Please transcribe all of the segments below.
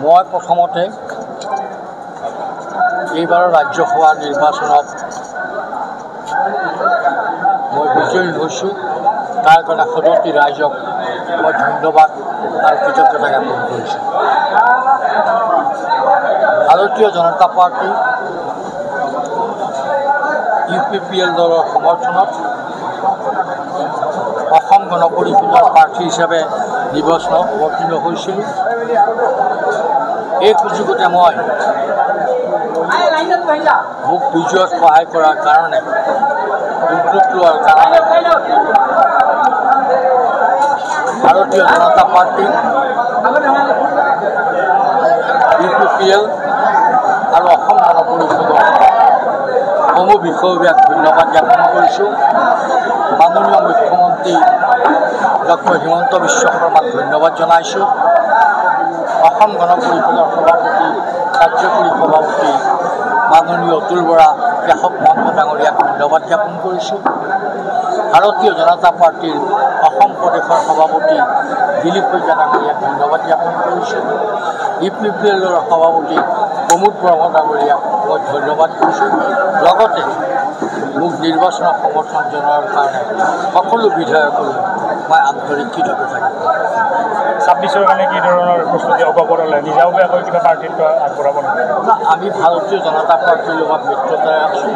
মই প্ৰথমতে এইবাৰৰ ৰাজ্যসভা নিৰ্বাচনত মই বিজয়ী হৈছোঁ। তাৰ কাৰণে সদস্য ৰাইজক মই ধন্যবাদ আৰু কৃতজ্ঞতা জ্ঞাপন কৰিছোঁ। ভাৰতীয় জনতা পাৰ্টি UPPL দলৰ সমৰ্থনত অসম গণ পৰিষদৰ প্ৰাৰ্থী হিচাপে নিৰ্বাচনত অৱতীৰ্ণ হৈছিলোঁ। এই সুযোগতে মই মোক বিজয়ত সহায় কৰাৰ কাৰণে উদ্যোগ লোৱাৰ কাৰণে ভাৰতীয় জনতা পাৰ্টি UPPL আৰু অসম গণ পৰিষদৰ সমূহ বিষয়বিলাক ধন্যবাদ জ্ঞাপন কৰিছোঁ। মাননীয় মুখ্যমন্ত্ৰী ডক্টৰ হিমন্ত বিশ্ব শৰ্মাক ধন্যবাদ জনাইছোঁ। অসম গণ পৰিষদৰ সভাপতি কাৰ্যকৰী সভাপতি মাননীয় অতুল বৰা কেশৱ মহন্ত ডাঙৰীয়াক ধন্যবাদ জ্ঞাপন কৰিছোঁ। ভাৰতীয় জনতা পাৰ্টিৰ অসম প্ৰদেশৰ সভাপতি দিলীপ শইকীয়া ডাঙৰীয়াক ধন্যবাদ জ্ঞাপন কৰিছোঁ। UPPLৰ সভাপতি প্ৰমোদ বৰ্মা ডাঙৰীয়াক মই ধন্যবাদ কৰিছোঁ। লগতে মোক নিৰ্বাচনত সমৰ্থন জনোৱাৰ কাৰণে সকলো বিধায়কলৈ মই আন্তৰিক কৃতজ্ঞতা জ্ঞাপন কৰিছোঁ। 26ৰ কাৰণে কি ধৰণৰ প্ৰস্তুতি অগপৰলৈ নিজাববীয়াকৈ কিবা পাৰ্টিত আগবঢ়াব নেকি? আমি ভাৰতীয় জনতা পাৰ্টিৰ লগত মিত্ৰতাৰে আছোঁ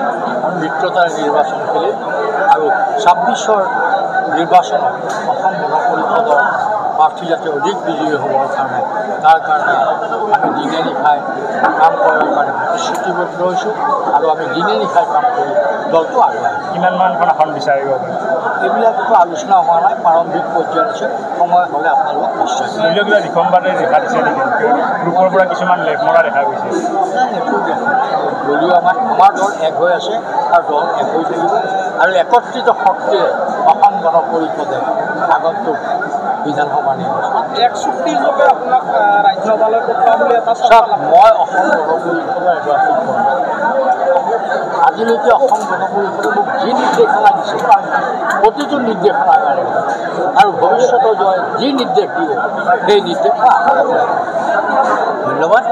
আৰু মিত্ৰতাৰে নিৰ্বাচন খেলিম আৰু 26ৰ নিৰ্বাচনত অসম গণ পৰিষদৰ প্ৰাৰ্থী যাতে অধিক বিজয়ী হ'বৰ কাৰণে তাৰ কাৰণে আমি দিনে নিশাই কাম কৰাৰ কাৰণে প্ৰতিশ্ৰুতিবদ্ধ হৈছোঁ আৰু আমি দিনে নিশাই কাম কৰি দলটো আগুৱাই কিমানখন আসন বিচাৰিব পাৰে? এইবিলাকতো আলোচনা হোৱা নাই, প্ৰাৰম্ভিক পৰ্যায়ত আছে। সময় হ'লে আপোনালোকক নিশ্চয় দলীয় কিবা ৰিফৰ্মবাদে দেখা দিছে নেকি? গ্ৰুপৰ পৰা কিছুমান লেখ মৰা দেখা গৈছে। একো দেখা নাই। দলীয় আমাৰ দল এক হৈ আছে আৰু দল এক হৈ থাকিব আৰু একত্ৰিত শক্তিৰে অসম গণ পৰিষদে আগন্তুক বিধানসভা নিৰ্বাচন এক চুক্তিযোগে আপোনাক ৰাজ্যসভালৈ পঠোৱা বুলি এটা মই অসম গণ পৰিষদৰ এগৰাকী কৰ্মী। আজিলৈকে অসম গণ পৰিষদে মোক যি নিৰ্দেশনা দিছে প্ৰতিটো নিৰ্দেশনা কাৰণে আৰু ভৱিষ্যতৰ যি নিৰ্দেশ দিব সেই নিৰ্দেশ মই আশা ৰাখিছোঁ। ধন্যবাদ।